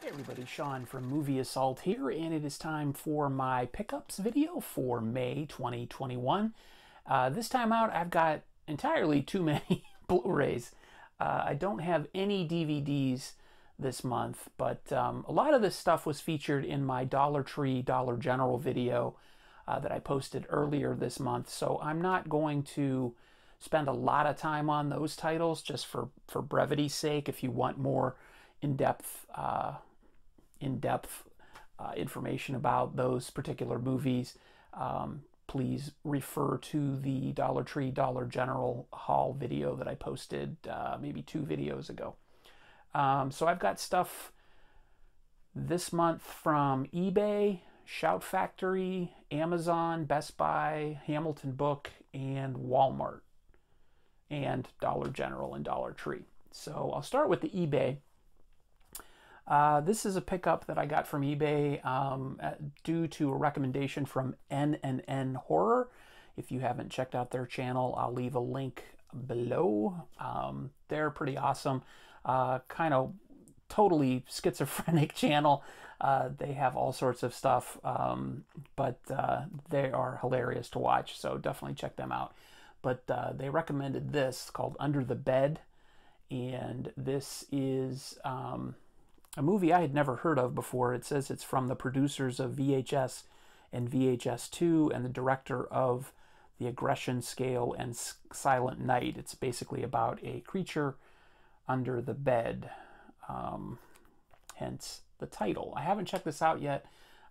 Hey everybody, Sean from Movie Assault here, and it is time for my pickups video for May 2021. This time out, I've got entirely too many Blu-rays. I don't have any DVDs this month, but a lot of this stuff was featured in my Dollar Tree, Dollar General video that I posted earlier this month, so I'm not going to spend a lot of time on those titles just for brevity's sake. If you want more in-depth information about those particular movies, please refer to the Dollar Tree Dollar General haul video that I posted maybe 2 videos ago. So I've got stuff this month from eBay, Shout Factory, Amazon, Best Buy, Hamilton Book, and Walmart, and Dollar General and Dollar Tree. So I'll start with the eBay. This is a pickup that I got from eBay due to a recommendation from N Horror. If you haven't checked out their channel, I'll leave a link below. They're pretty awesome. Kind of totally schizophrenic channel. They have all sorts of stuff, but they are hilarious to watch, so definitely check them out. But they recommended this called Under the Bed, and this is a movie I had never heard of before. It says it's from the producers of VHS and VHS 2 and the director of The Aggression Scale and Silent Night. It's basically about a creature under the bed, hence the title. I haven't checked this out yet,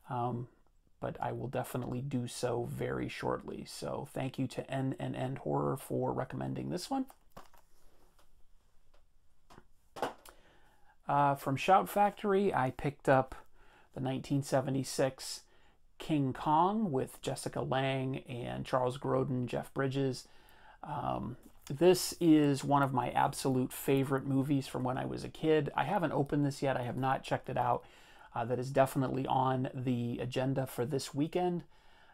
but I will definitely do so very shortly. So thank you to N Horror for recommending this one. From Shout Factory, I picked up the 1976 King Kong with Jessica Lange and Charles Grodin, Jeff Bridges. This is one of my absolute favorite movies from when I was a kid. I haven't opened this yet. I have not checked it out. That is definitely on the agenda for this weekend.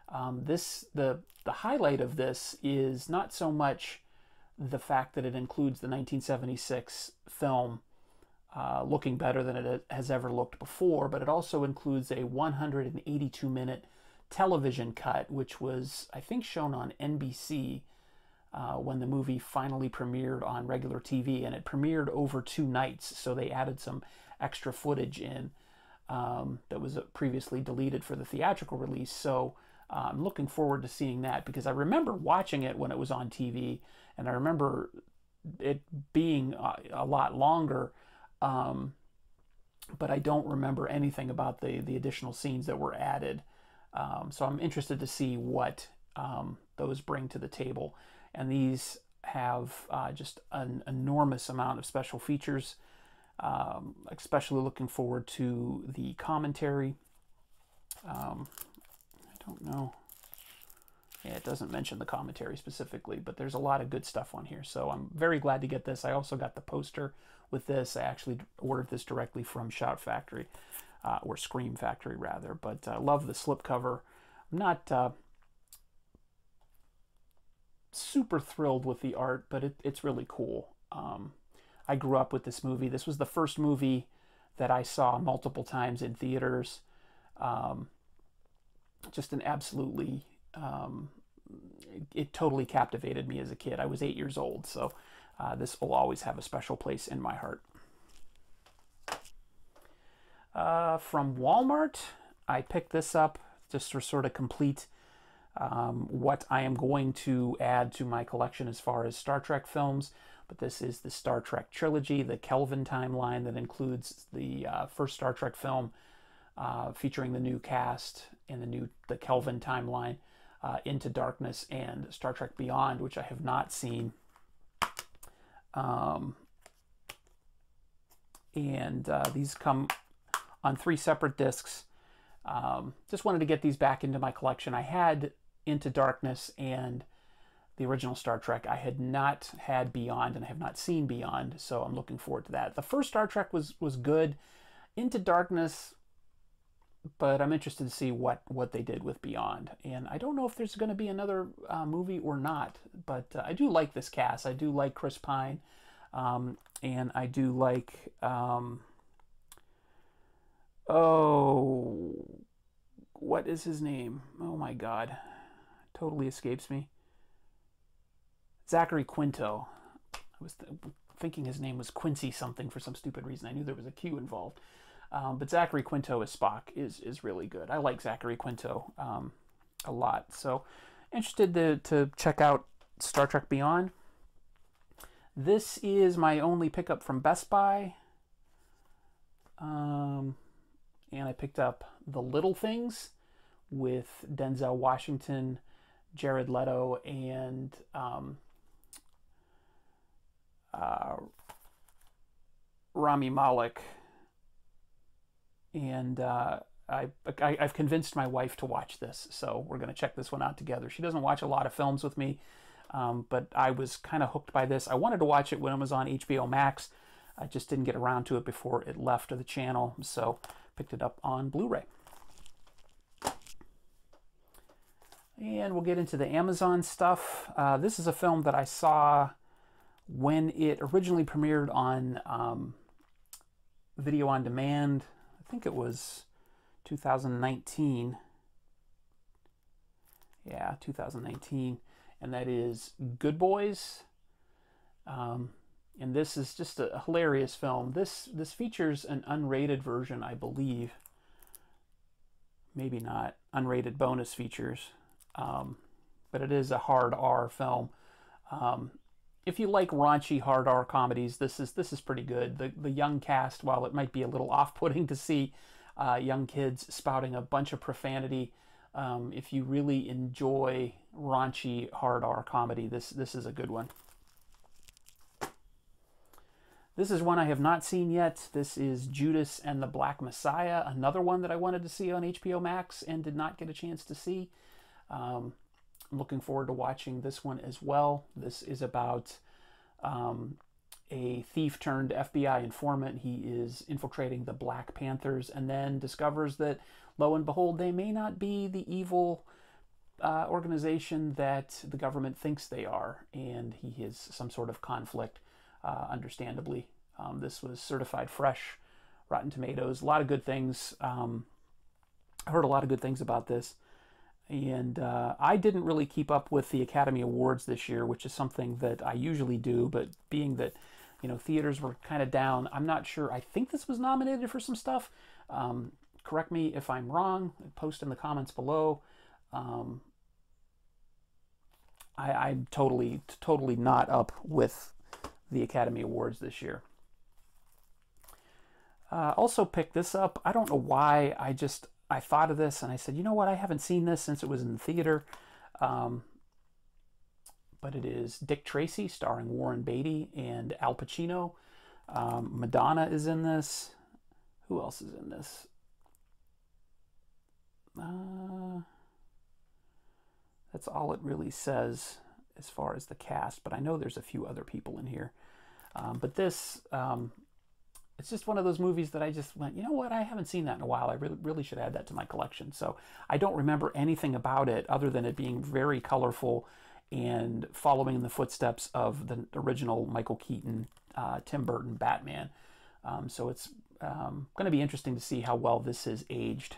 The highlight of this is not so much the fact that it includes the 1976 film, looking better than it has ever looked before, but it also includes a 182-minute television cut, which was, I think, shown on NBC when the movie finally premiered on regular TV, and it premiered over 2 nights, so they added some extra footage in that was previously deleted for the theatrical release. So I'm looking forward to seeing that, because I remember watching it when it was on TV, and I remember it being a lot longer, but I don't remember anything about the additional scenes that were added. So I'm interested to see what those bring to the table. And these have just an enormous amount of special features, especially looking forward to the commentary. I don't know. Yeah, it doesn't mention the commentary specifically, but there's a lot of good stuff on here. So I'm very glad to get this. I also got the poster with this. I actually ordered this directly from Shout Factory, or Scream Factory rather, but I love the slipcover. I'm not super thrilled with the art, but it's really cool. I grew up with this movie. This was the first movie that I saw multiple times in theaters. Just an absolutely... it totally captivated me as a kid. I was 8 years old, so this will always have a special place in my heart. From Walmart, I picked this up just to sort of complete what I am going to add to my collection as far as Star Trek films. But this is the Star Trek Trilogy, the Kelvin timeline that includes the first Star Trek film featuring the new cast and the Kelvin timeline, Into Darkness, and Star Trek Beyond, which I have not seen. These come on 3 separate discs. Just wanted to get these back into my collection. I had Into Darkness and the original Star Trek. I had not had Beyond, and I have not seen Beyond, so I'm looking forward to that. The first Star Trek was good. Into Darkness, but I'm interested to see what they did with Beyond. And I don't know if there's going to be another movie or not, but I do like this cast. I do like Chris Pine, and I do like Oh, what is his name? Oh my God, totally escapes me. Zachary Quinto. I was thinking his name was Quincy something for some stupid reason. I knew there was a Q involved. But Zachary Quinto as Spock is really good. I like Zachary Quinto a lot. So interested to check out Star Trek Beyond. This is my only pickup from Best Buy. And I picked up The Little Things with Denzel Washington, Jared Leto, and Rami Malek. And I've convinced my wife to watch this, so we're going to check this one out together. She doesn't watch a lot of films with me, but I was kind of hooked by this. I wanted to watch it when it was on HBO Max. I just didn't get around to it before it left the channel, so picked it up on Blu-ray. And we'll get into the Amazon stuff. This is a film that I saw when it originally premiered on Video on Demand. I think it was 2019. Yeah, 2019. And that is Good Boys. And this is just a hilarious film. This features an unrated version, I believe. Maybe not. Unrated bonus features. But it is a hard R film. If you like raunchy hard R comedies, this is pretty good. The young cast, while it might be a little off-putting to see young kids spouting a bunch of profanity, if you really enjoy raunchy hard R comedy, this is a good one. This is one I have not seen yet. This is Judas and the Black Messiah, another one that I wanted to see on HBO Max and did not get a chance to see. I'm looking forward to watching this one as well. This is about a thief turned FBI informant. He is infiltrating the Black Panthers and then discovers that, lo and behold, they may not be the evil organization that the government thinks they are, and he has some sort of conflict, understandably. This was certified fresh, Rotten Tomatoes, a lot of good things. I heard a lot of good things about this. And I didn't really keep up with the Academy Awards this year, which is something that I usually do. But being that, you know, theaters were kind of down, I'm not sure. I think this was nominated for some stuff. Correct me if I'm wrong. Post in the comments below. I'm totally not up with the Academy Awards this year. Also picked this up. I don't know why. I thought of this and I said, you know what? I haven't seen this since it was in the theater. But it is Dick Tracy starring Warren Beatty and Al Pacino. Madonna is in this. Who else is in this? That's all it really says as far as the cast, but I know there's a few other people in here. But this, it's just one of those movies that I just went, you know what, I haven't seen that in a while. I really should add that to my collection. So I don't remember anything about it other than it being very colorful and following in the footsteps of the original Michael Keaton, Tim Burton Batman. So it's going to be interesting to see how well this is aged.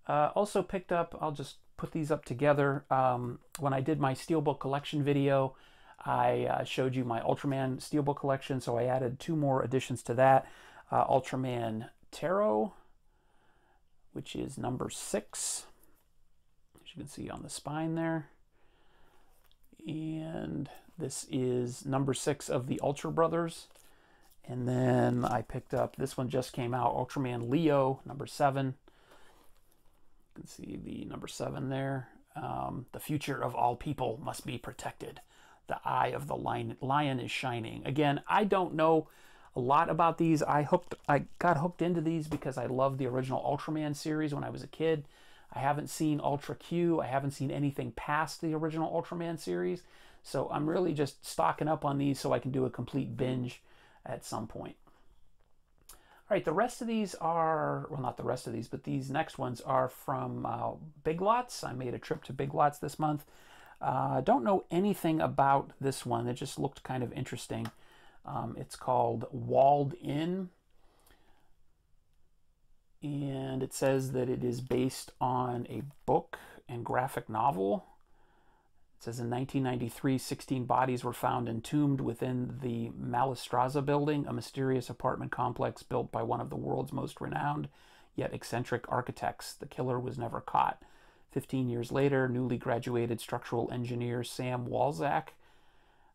Also picked up, I'll just put these up together. When I did my Steelbook collection video, I showed you my Ultraman Steelbook collection, so I added 2 more additions to that. Ultraman Tarot, which is number 6, as you can see on the spine there. And this is number 6 of the Ultra Brothers. And then I picked up, this one just came out, Ultraman Leo, number 7. You can see the number 7 there. The future of all people must be protected. The eye of the lion is shining. Again, I don't know a lot about these. I got hooked into these because I loved the original Ultraman series when I was a kid. I haven't seen Ultra Q. I haven't seen anything past the original Ultraman series. So I'm really just stocking up on these so I can do a complete binge at some point. All right, the rest of these are, well, not the rest of these, but these next ones are from Big Lots. I made a trip to Big Lots this month. Don't know anything about this one. It just looked kind of interesting. It's called Walled In. And it says that it is based on a book and graphic novel. It says in 1993, 16 bodies were found entombed within the Malistraza building, a mysterious apartment complex built by one of the world's most renowned yet eccentric architects. The killer was never caught. 15 years later, newly graduated structural engineer Sam Walzak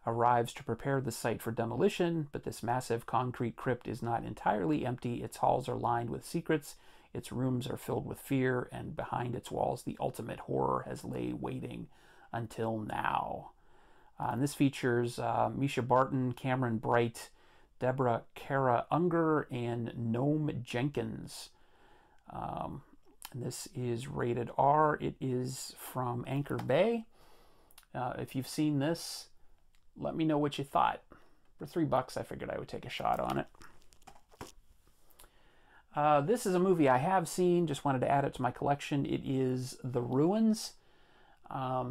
arrives to prepare the site for demolition, but this massive concrete crypt is not entirely empty. Its halls are lined with secrets, its rooms are filled with fear, and behind its walls the ultimate horror has lay waiting until now. And this features Misha Barton, Cameron Bright, Deborah Kara Unger, and Noam Jenkins. And this is rated R. It is from Anchor Bay. If you've seen this, let me know what you thought. For $3, I figured I would take a shot on it. This is a movie I have seen, just wanted to add it to my collection. It is The Ruins.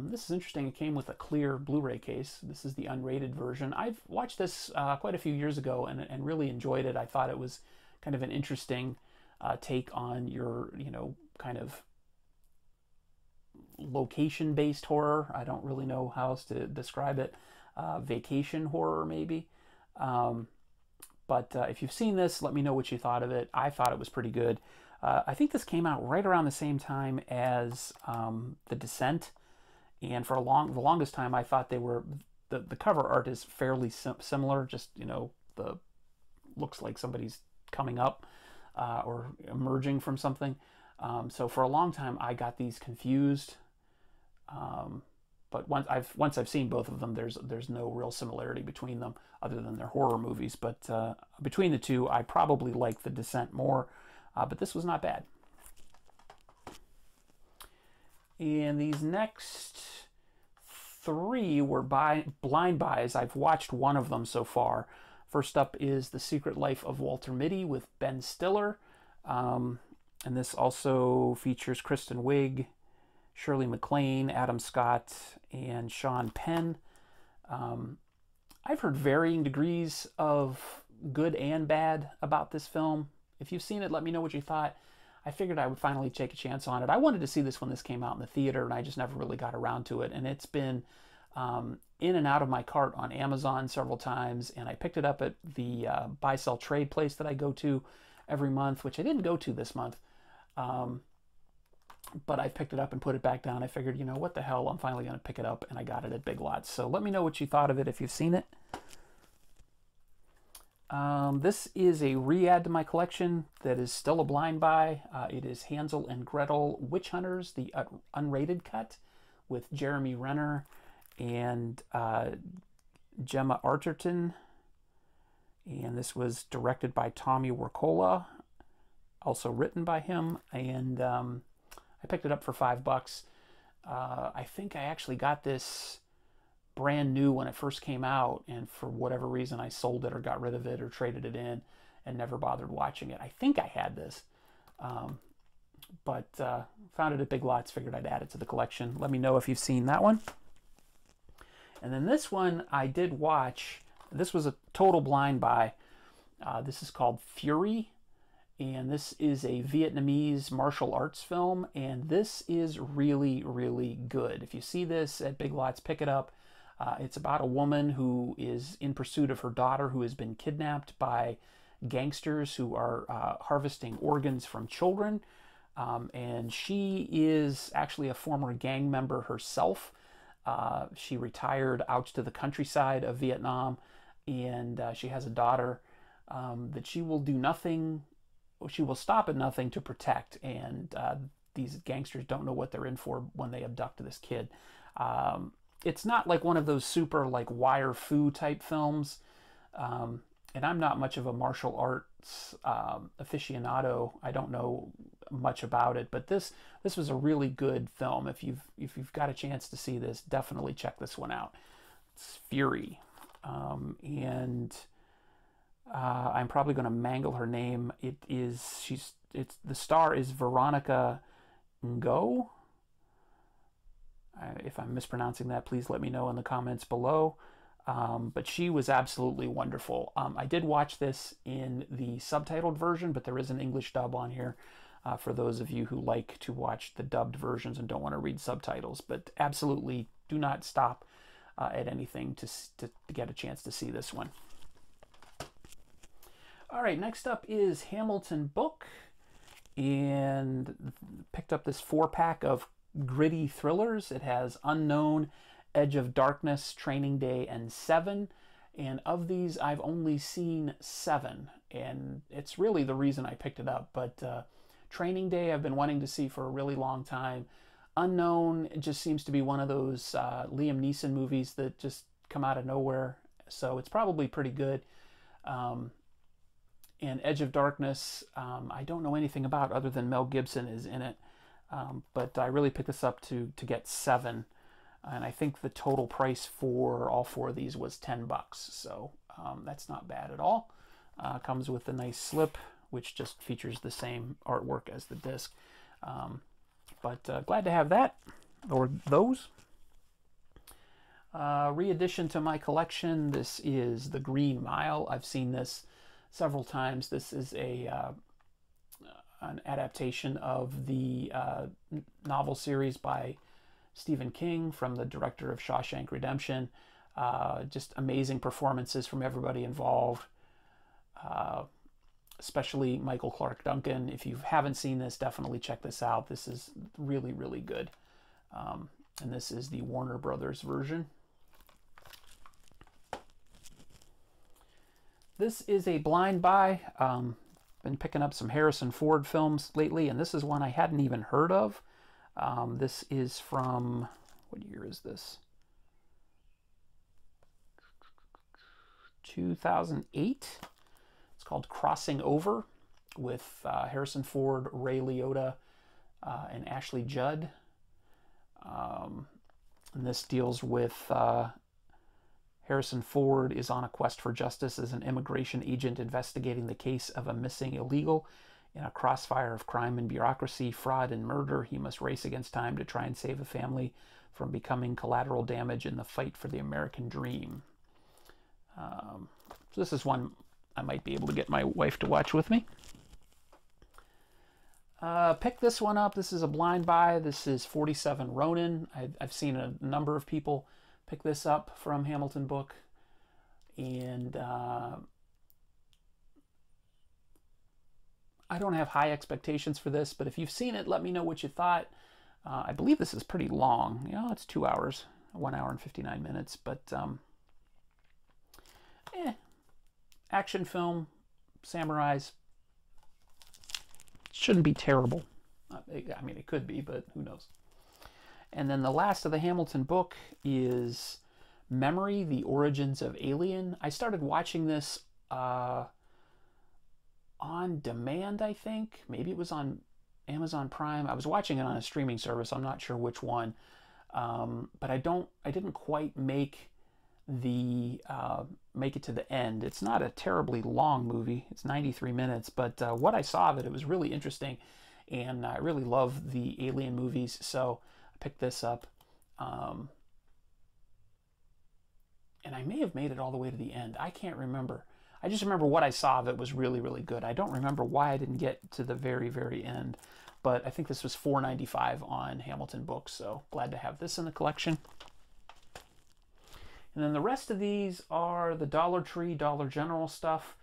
This is interesting. It came with a clear Blu-ray case. This is the unrated version. I've watched this quite a few years ago and really enjoyed it. I thought it was kind of an interesting take on your, kind of location-based horror. I don't really know how else to describe it. Vacation horror, maybe. But if you've seen this, let me know what you thought of it. I thought it was pretty good. I think this came out right around the same time as The Descent. And for the longest time, I thought they were, the cover art is fairly similar, just, the looks like somebody's coming up or emerging from something. So for a long time, I got these confused. But once I've seen both of them, there's no real similarity between them other than they're horror movies. But between the two, I probably like The Descent more. But this was not bad. And these next three were blind buys. I've watched one of them so far. First up is The Secret Life of Walter Mitty with Ben Stiller. And this also features Kristen Wiig, Shirley MacLaine, Adam Scott, and Sean Penn. I've heard varying degrees of good and bad about this film. If you've seen it, let me know what you thought. I figured I would finally take a chance on it. I wanted to see this when this came out in the theater, and I just never really got around to it. And it's been in and out of my cart on Amazon several times, and I picked it up at the buy-sell-trade place that I go to every month, which I didn't go to this month. But I picked it up and put it back down. I figured, what the hell, I'm finally going to pick it up, and I got it at Big Lots. So let me know what you thought of it if you've seen it. This is a re-add to my collection that is still a blind buy. It is Hansel and Gretel Witch Hunters, the unrated cut with Jeremy Renner and Gemma Arterton. And this was directed by Tommy Wirkola, also written by him. And I picked it up for $5. I think I actually got this brand new when it first came out, and for whatever reason I sold it or got rid of it or traded it in and never bothered watching it. I think I had this, but found it at Big Lots, figured I'd add it to the collection. Let me know if you've seen that one. And then this one I did watch. This was a total blind buy. This is called Fury, and this is a Vietnamese martial arts film, and this is really, really good. If you see this at Big Lots, pick it up. It's about a woman who is in pursuit of her daughter who has been kidnapped by gangsters who are harvesting organs from children. And she is actually a former gang member herself. She retired out to the countryside of Vietnam, and she has a daughter that she will do nothing, she will stop at nothing to protect. And these gangsters don't know what they're in for when they abduct this kid. It's not like one of those super like wire fu type films. And I'm not much of a martial arts aficionado. I don't know much about it, but this was a really good film. If you've got a chance to see this, definitely check this one out. It's Fury. And I'm probably going to mangle her name. The star is Veronica Ngo. If I'm mispronouncing that, please let me know in the comments below. But she was absolutely wonderful. I did watch this in the subtitled version, but there is an English dub on here. for those of you who like to watch the dubbed versions and don't want to read subtitles. But absolutely do not stop at anything to get a chance to see this one. All right, next up is Hamilton Book, and picked up this 4-pack of gritty thrillers. It has Unknown, Edge of Darkness, Training Day, and Seven. And of these, I've only seen 7, and it's really the reason I picked it up. But Training Day I've been wanting to see for a really long time. Unknown, it just seems to be one of those Liam Neeson movies that just come out of nowhere, so it's probably pretty good. And Edge of Darkness, I don't know anything about other than Mel Gibson is in it, but I really picked this up to get 7. And I think the total price for all 4 of these was $10, so that's not bad at all. Comes with a nice slip, which just features the same artwork as the disc. But glad to have that, or those. Re-addition to my collection, this is The Green Mile. I've seen this several times. This is an adaptation of the novel series by Stephen King, from the director of Shawshank Redemption. Just amazing performances from everybody involved, especially Michael Clark Duncan. If you haven't seen this, definitely check this out. This is really, really good. And this is the Warner Brothers version. This is a blind buy. Been picking up some Harrison Ford films lately, and this is one I hadn't even heard of. This is from, what year is this? 2008. It's called Crossing Over, with Harrison Ford, Ray Liotta, and Ashley Judd. And this deals with Harrison Ford is on a quest for justice as an immigration agent investigating the case of a missing illegal. In a crossfire of crime and bureaucracy, fraud and murder, he must race against time to try and save a family from becoming collateral damage in the fight for the American dream. So this is one I might be able to get my wife to watch with me. Pick this one up. This is a blind buy. This is 47 Ronin. I've seen a number of people pick this up from Hamilton Book, and I don't have high expectations for this, but if you've seen it, let me know what you thought. I believe this is pretty long. You know, it's 2 hours, 1 hour and 59 minutes, but action film, samurais, shouldn't be terrible. I mean, it could be, but who knows. And then the last of the Hamilton Book is Memory, The Origins of Alien. I started watching this on demand, I think. Maybe it was on Amazon Prime. I was watching it on a streaming service. I'm not sure which one. But I didn't quite make it to the end. It's not a terribly long movie. It's 93 minutes, but what I saw of it, it was really interesting, and I really love the Alien movies, so I picked this up. And I may have made it all the way to the end. I can't remember. I just remember what I saw of it was really, really good. I don't remember why I didn't get to the very, very end, but I think this was $4.95 on Hamilton Books, so glad to have this in the collection. And then the rest of these are the Dollar Tree, Dollar General stuff.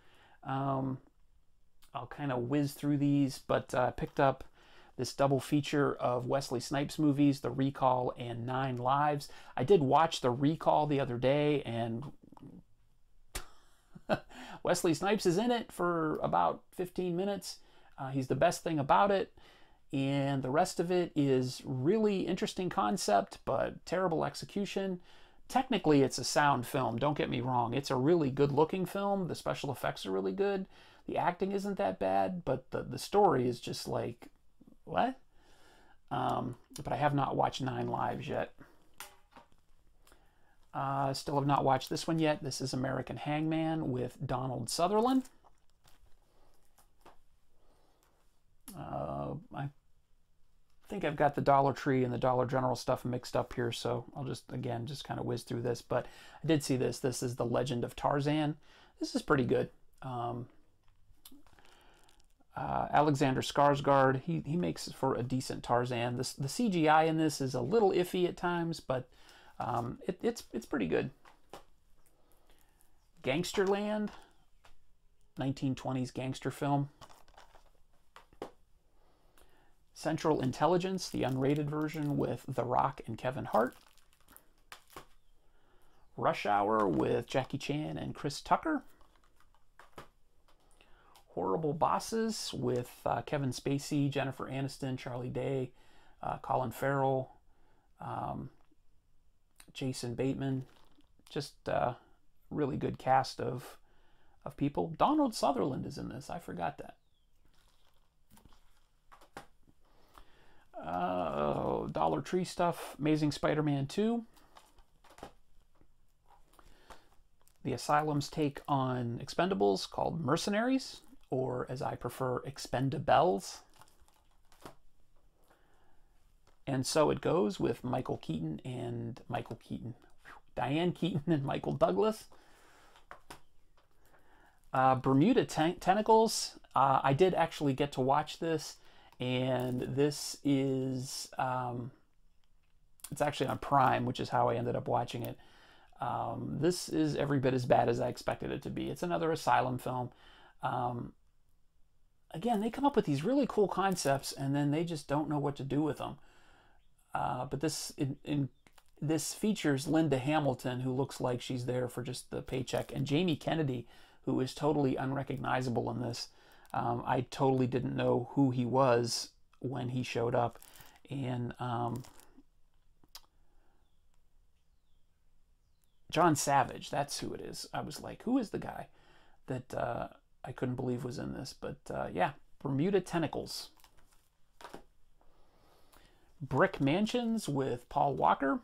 I'll kind of whiz through these, but I picked up this double feature of Wesley Snipes movies, The Recall and 9 Lives. I did watch The Recall the other day, and Wesley Snipes is in it for about 15 minutes. He's the best thing about it. And the rest of it is really interesting concept, but terrible execution. Technically, it's a sound film, don't get me wrong. It's a really good-looking film. The special effects are really good. The acting isn't that bad, but the story is just like, what? But I have not watched 9 Lives yet. Still have not watched this one yet. This is American Hangman with Donald Sutherland. I think I've got the Dollar Tree and the Dollar General stuff mixed up here, so I'll just kind of whiz through this. But I did see this. This is The Legend of Tarzan. This is pretty good. Alexander Skarsgård, he makes for a decent Tarzan. The CGI in this is a little iffy at times, but it's pretty good. Gangsterland, 1920s gangster film. Central Intelligence, the unrated version with The Rock and Kevin Hart. Rush Hour with Jackie Chan and Chris Tucker. Horrible Bosses with Kevin Spacey, Jennifer Aniston, Charlie Day, Colin Farrell, Jason Bateman. Just really good cast of people. Donald Sutherland is in this. I forgot that. Dollar Tree stuff. Amazing Spider-Man 2. The Asylum's take on Expendables, called Mercenaries, or as I prefer, Expendables. And So It Goes with Diane Keaton and Michael Douglas. Bermuda Tentacles. I did actually get to watch this, and this is it's actually on Prime, which is how I ended up watching it. This is every bit as bad as I expected it to be. It's another asylum film. Again, they come up with these really cool concepts, and then they just don't know what to do with them. But this features Linda Hamilton, who looks like she's there for just the paycheck, and Jamie Kennedy, who is totally unrecognizable in this. I totally didn't know who he was when he showed up. And John Savage, that's who it is. I was like, who is the guy that I couldn't believe was in this? But yeah, Bermuda Tentacles. Brick Mansions with Paul Walker.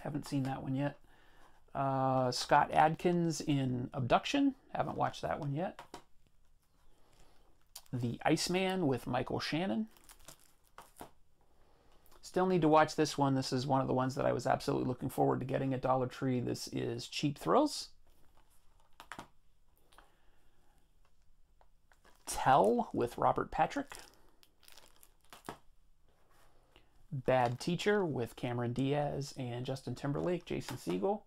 Haven't seen that one yet. Scott Adkins in Abduction. Haven't watched that one yet. The Iceman with Michael Shannon. Still need to watch this one. This is one of the ones that I was absolutely looking forward to getting at Dollar Tree. This is Cheap Thrills. Tell with Robert Patrick. Bad Teacher with Cameron Diaz and Justin Timberlake, Jason Segel.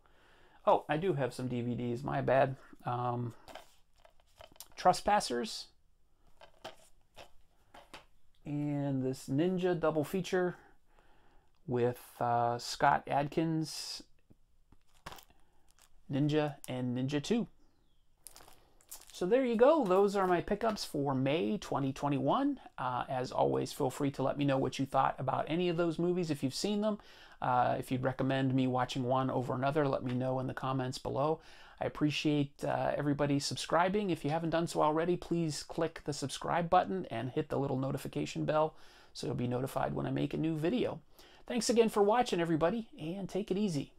Oh, I do have some DVDs, my bad. Trespassers. And this Ninja double feature with Scott Adkins, Ninja, and Ninja 2. So there you go. Those are my pickups for May 2021. As always, feel free to let me know what you thought about any of those movies if you've seen them. If you'd recommend me watching one over another, let me know in the comments below. I appreciate everybody subscribing. If you haven't done so already, please click the subscribe button and hit the little notification bell so you'll be notified when I make a new video. Thanks again for watching, everybody, and take it easy.